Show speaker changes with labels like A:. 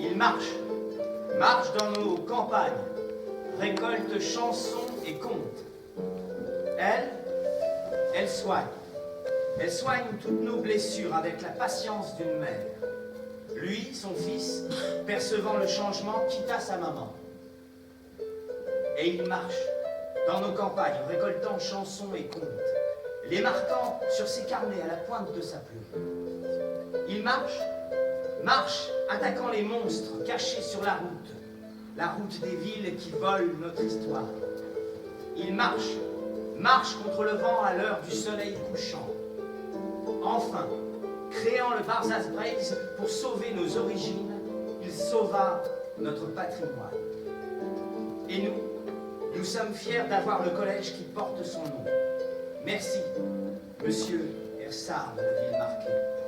A: Il marche dans nos campagnes, récolte chansons et contes. Elle soigne. Elle soigne toutes nos blessures avec la patience d'une mère. Lui, son fils, percevant le changement, quitta sa maman. Et il marche dans nos campagnes, récoltant chansons et contes, les marquant sur ses carnets à la pointe de sa plume. Il marche, attaquant les monstres cachés sur la route des villes qui volent notre histoire. Il marche contre le vent à l'heure du soleil couchant. Enfin, créant le Barzaz Braves pour sauver nos origines, il sauva notre patrimoine. Et nous sommes fiers d'avoir le collège qui porte son nom. Merci, monsieur Ersard de la ville marquée.